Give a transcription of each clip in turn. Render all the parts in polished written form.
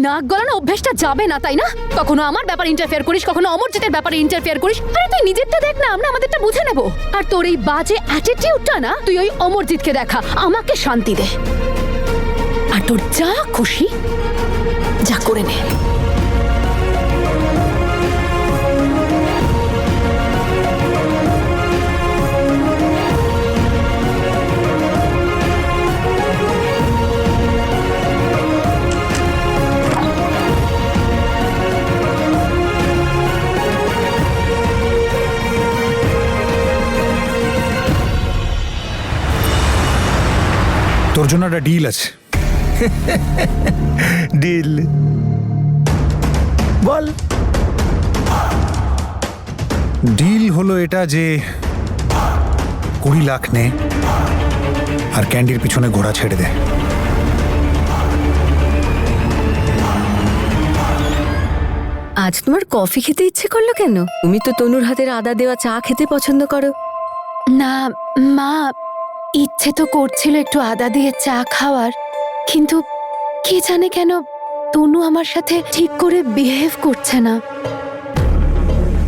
নাক গলানো অভ্যেসটা যাবে না, তাই না? কখনো আমার ব্যাপারে ইন্টারফেয়ার করিস, কখনো অমরজিতের ব্যাপারে ইন্টারফেয়ার করিস। আরে তুই নিজেরটা দেখ না, আমরা আমাদেরটা বুঝে নেব। আর তোর এই বাজে অ্যাটিটিউডটা না, তুই ওই অমরজিৎকে দেখা, আমাকে শান্তি দে। আর তোর যা খুশি যা করে নে। তোর জন্য একটা ডিল আছে। ডিল বল। ডিল হলো এটা যে 20 লাখ নে আর ক্যান্ডির পিছনে ঘোড়া ছেড়ে দে। আজ তোমার কফি খেতে ইচ্ছে করলো কেন? তুমি তো তনুর হাতের আদা দেওয়া চা খেতে পছন্দ করো। না মা, ইচ্ছে তো করছিল একটু আদা দিয়ে চা খাওয়ার, কিন্তু কি জানে কেন তনু আমার সাথে ঠিক করে বিহেভ করছে না।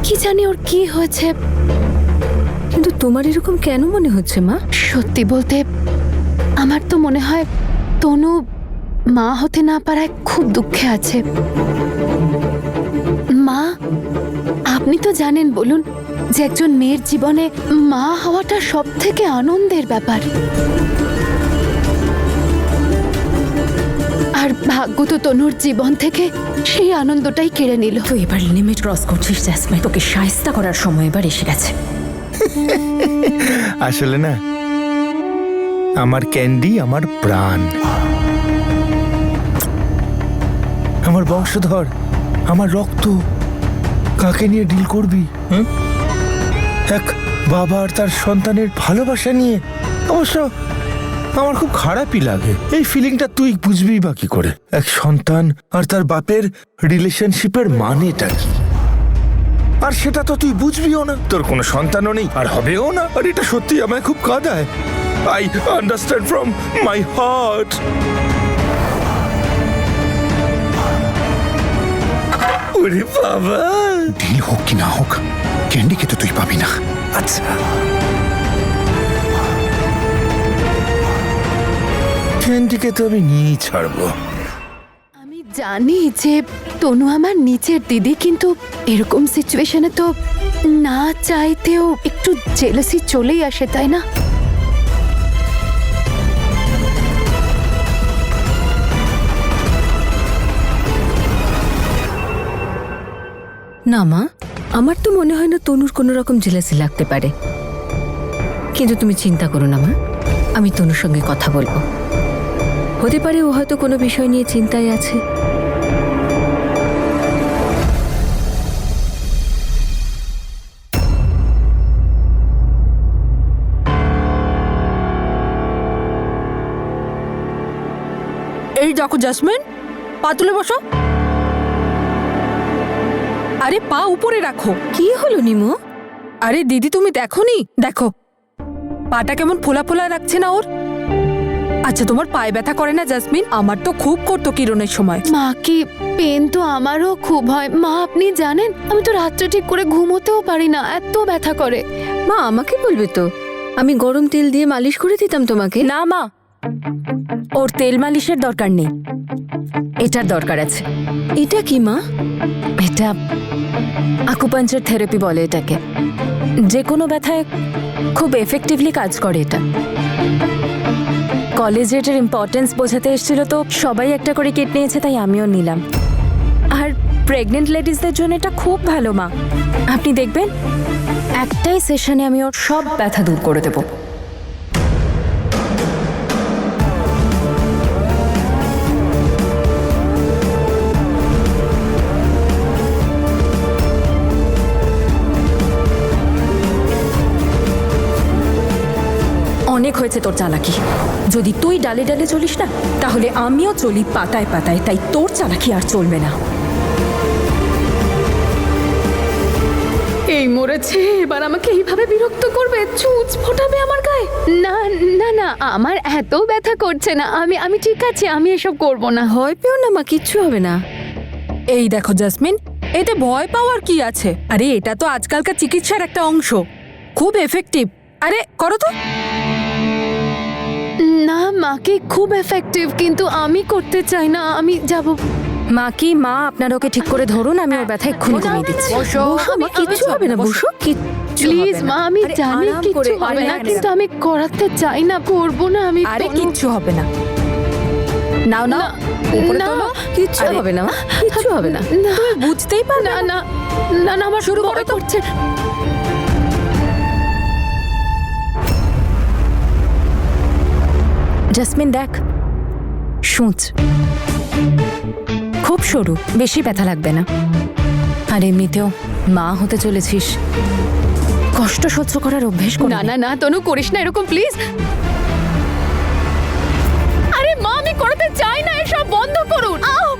কি জানি ওর কি হয়েছে। কিন্তু তোমার এরকম কেন মনে হচ্ছে মা? সত্যি বলতে আমার তো মনে হয় তনু মা হতে না পারায় খুব দুঃখে আছে। মা, আপনি তো জানেন, বলুন, যে একজন মেয়ের জীবনে মা হওয়াটা সব থেকে আনন্দের ব্যাপার। আর ভাগ্য তো তনুর জীবন থেকে সেই আনন্দটাই কেড়ে নিল। তুই এবার লিমিট ক্রস করছিস জ্যাসমিন। তোকে শায়েস্তা করার সময় এবার এসে গেছে। আসলে না, আমার ক্যান্ডি আমার প্রাণ, আমার বংশধর, আমার রক্ত। কাকে নিয়ে ডিল করবি? এক বাবা আর তার সন্তানের ভালোবাসা নিয়ে। অবশ্য আমার খুব খারাপই লাগে। এই ফিলিংটা তুই বুঝবি বা কি করে? এক সন্তান আর তার বাপের রিলেশনশিপের মানেটা কি, আর সেটা তো তুই বুঝবিও না। তোর কোনো সন্তানও নেই আর হবেও না। আর এটা সত্যি আমায় খুব কাঁদায়। I understand from my heart. ওরে বাবা, ডিল হোক কি না হোক, ক্যান্ডিকে তো তুই পাবি না। আচ্ছা, ক্যান্ডিকে তো আমি নিয়েই ছাড়বো। আমি জানি যে তনু আমার নিচের দিদি, কিন্তু এরকম সিচুয়েশনে তো না চাইতেও একটু জেলাসি চলেই আসে, তাই না? না মা, আমার তো মনে হয় না তনুর কোনো রকম জেলাসি লাগতে পারে। কিন্তু তুমি চিন্তা করো না মা, আমি তনুর সঙ্গে কথা বলবো। হতে পারে ও হয়তো কোনো বিষয় নিয়ে চিন্তায় আছে। এই দেখো জাসমিন, পা তুলে বসো। আরে পা উপরে রাখো। কি হলো নিমো? আরে দিদি, তুমি দেখোনি? দেখো পাটা কেমন ফোলা ফোলা রাখছে না ওর। আচ্ছা, তোমার পায়ে ব্যথা করে না জাসমিন? আমার তো খুব করতো কিরণের সময়। মা, কি পেন তো আমারও খুব হয়। মা, আপনি জানেন আমি তো রাত্রে ঠিক করে ঘুমোতেও পারি না, এত ব্যথা করে। মা আমাকে বলবে তো, আমি গরম তেল দিয়ে মালিশ করে দিতাম তোমাকে। না মা, ওর তেল মালিশের দরকার নেই, এটার দরকার আছে। এটা কি মা? এটা আকুপাঞ্চার থেরাপি বলে এটাকে। যে কোনো ব্যথায় খুব এফেক্টিভলি কাজ করে এটা। কলেজে এটার ইম্পর্টেন্স বোঝাতে এসেছিল, তো সবাই একটা করে কিট নিয়েছে, তাই আমিও নিলাম। আর প্রেগনেন্ট লেডিসদের জন্য এটা খুব ভালো মা। আপনি দেখবেন একটাই সেশনে আমি ওর সব ব্যথা দূর করে দেব। অনেক হয়েছে তোর চালাকি। যদি তুই ডালে ডালে চলিস না, তাহলে আমিও চলি পাতায় পাতায়, তাই তোর চালাকি আর চলবে না। এই মরেছে, এবার আমাকে এইভাবে বিরক্ত করবে, চুজ ফোটাবে আমার গায়ে। না না না, আমার এত ব্যথা করছে না, আমি ঠিক আছে, আমি এসব করব না। ভয় পেও না মা, কিচ্ছু হবে না। এই দেখো জাসমিন, এতে ভয় পাওয়ার কি আছে? আরে এটা তো আজকালকার চিকিৎসার একটা অংশ, খুব এফেক্টিভ। আরে করো তো। না মাকে খুব এফেক্টিভ, কিন্তু আমি করতে চাই না, আমি যাব। মা কি মা, আপনারা ওকে ঠিক করে ধরুন, আমি ওর ব্যথা এক্ষুনি কমিয়ে দিচ্ছি। বসো, মা, কিচ্ছু হবে না, বসো। প্লিজ মা, আমি আরে, জানি আরাম কিচ্ছু করে, হবে না, আরে, কিন্তু আমি করাতে চাই না, করব না আমি। আরে তনু- কিচ্ছু হবে না। নাও নাও, না, উপরে না, তোলো। কিচ্ছু আরে, হবে না মা, কিচ্ছু হবে না। না, বুঝতেই পারবে না না। না না না, আমার শুরু করে করছে। জাসমিন দেখ, সূচ খুব সরু, বেশি ব্যথা লাগবে না। আর এমনিতেও মা হতে চলেছিস, কষ্ট সহ্য করার অভ্যেস কর। না না না তনু, করিস না এরকম প্লিজ। আরে মা, আমি করতে চাই না, এসব বন্ধ করুন। আউ!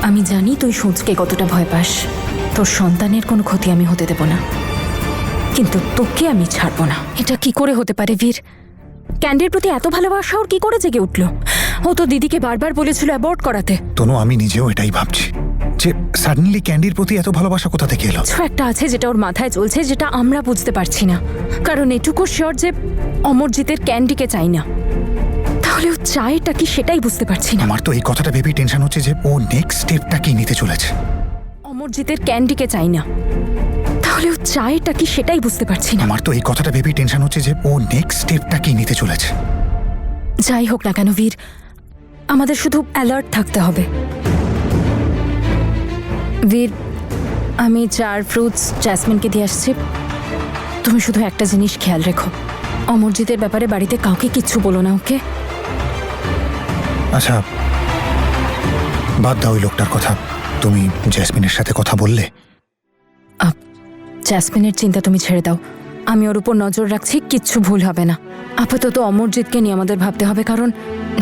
আমি জানি তুই সূচকে কতটা ভয় পাস। তোর সন্তানের কোনো ক্ষতি আমি হতে দেব না, কিন্তু তোকে আমি ছাড়বো না। এটা কি করে হতে পারে বীর? ক্যান্ডির প্রতি এত ভালোবাসা ওর কি করে জেগে উঠলো? ও তো দিদিকে বারবার বলেছিল অ্যাবর্ট করাতে। তনু, আমি নিজেও এটাই ভাবছি যে সাডেনলি ক্যান্ডির প্রতি এত ভালোবাসা কোথা থেকে এলো। কিছু একটা আছে যেটা ওর মাথায় চলছে, যেটা আমরা বুঝতে পারছি না। কারণ এটুকু শিওর যে অমরজিতের ক্যান্ডিকে চাই না। তাহলে ও চায়টা কি সেটাই বুঝতে পারছি না। আমার তো এই কথাটা ভেবেই টেনশন হচ্ছে যে ও নেক্সট স্টেপটা কি নিতে চলেছে। অমরজিতের ক্যান্ডিকে চাই না, তাহলে ও চায়টা কি সেটাই বুঝতে পারছি না। আমার তো এই কথাটা ভেবেই টেনশন হচ্ছে যে ও নেক্সট স্টেপটা কি নিতে চলেছে। যাই হোক না কেন বীর, আমাদের শুধু অ্যালার্ট থাকতে হবে। বীর, আমি চার ফ্রুটস জ্যাসমিনকে দিয়ে আসছি। তুমি শুধু একটা জিনিস খেয়াল রেখো, অমরজিতের ব্যাপারে বাড়িতে কাউকে কিচ্ছু বলো না, ওকে? আচ্ছা, বাদ দাও ওই লোকটার কথা। তুমি জ্যাসমিনের সাথে কথা বললে? জ্যাসমিনের চিন্তা তুমি ছেড়ে দাও, আমি ওর উপর নজর রাখছি, কিচ্ছু ভুল হবে না। আপাতত অমরজিৎকে নিয়ে আমাদের ভাবতে হবে, কারণ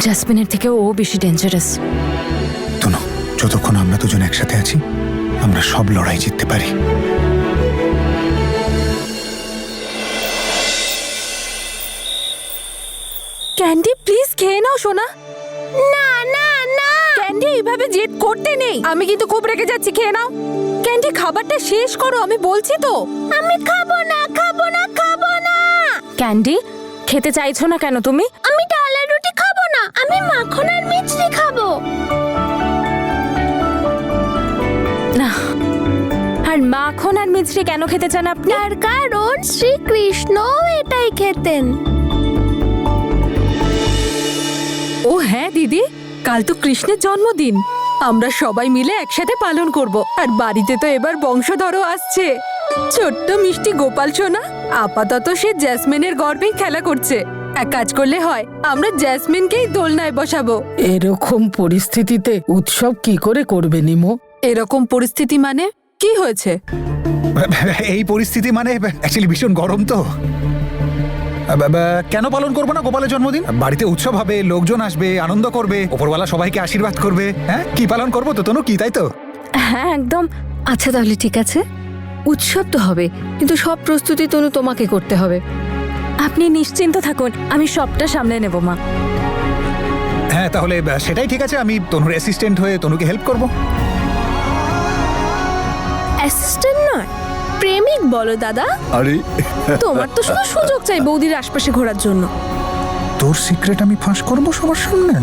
জ্যাসমিনের থেকেও ও বেশি ডেঞ্জারাস। তনু, যতক্ষণ আমরা দুজন একসাথে আছি আমরা সব লড়াই জিততে পারি। ক্যান্ডি প্লিজ খেয়ে নাও সোনা। না না না, ক্যান্ডি এইভাবে জেদ করতে নেই। আমি কিন্তু খুব রেগে যাচ্ছি, খেয়ে নাও। ক্যান্ডি খাবারটা শেষ করো, আমি বলছি তো। আমি খাবো না, খাবো না, খাবো না। ক্যান্ডি, খেতে চাইছো না কেন তুমি? আমি ডাল আর রুটি খাবো না, আমি মাখন আর মিষ্টি খাবো। না, আর মাখন আর মিছরি কেন খেতে চান আপনি? তার কারণ শ্রীকৃষ্ণ এটাই খেতেন। ও হ্যাঁ দিদি, কাল তো কৃষ্ণের জন্মদিন, আমরা সবাই মিলে একসাথে পালন করব। আর বাড়িতে তো এবার বংশধরও আসছে, ছোট্ট মিষ্টি গোপাল সোনা। আপাতত সে জ্যাসমিনের গর্বেই খেলা করছে। এক কাজ করলে হয়, আমরা জ্যাসমিনকেই দোলনায় বসাবো। এরকম পরিস্থিতিতে উৎসব কি করে করবে নিমো? এরকম পরিস্থিতি মানে কি হয়েছে? এই পরিস্থিতি মানে অ্যাকচুয়ালি ভীষণ গরম তো। কেন পালন করবো না গোপালের জন্মদিন? বাড়িতে উৎসব হবে, লোকজন আসবে, আনন্দ করবে, ওপরওয়ালা সবাইকে আশীর্বাদ করবে। হ্যাঁ, কি পালন করবো তো তনু, কি তাই তো? হ্যাঁ একদম। আচ্ছা তাহলে ঠিক আছে, উৎসব তো হবে, কিন্তু সব প্রস্তুতি তনু তোমাকে করতে হবে। আপনি নিশ্চিন্ত থাকুন, আমি সবটা সামলে নেব মা। হ্যাঁ তাহলে সেটাই ঠিক আছে, আমি তনুর অ্যাসিস্ট্যান্ট হয়ে তনুকে হেল্প করবো। অ্যাসিস্ট্যান্ট নয়, প্রেমিক বলো দাদা। আরে তোমার তো শুধু সুযোগ চাই বৌদির আশপাশে ঘোরার জন্য। তোর সিক্রেট আমি ফাঁস করবো সবার সামনে?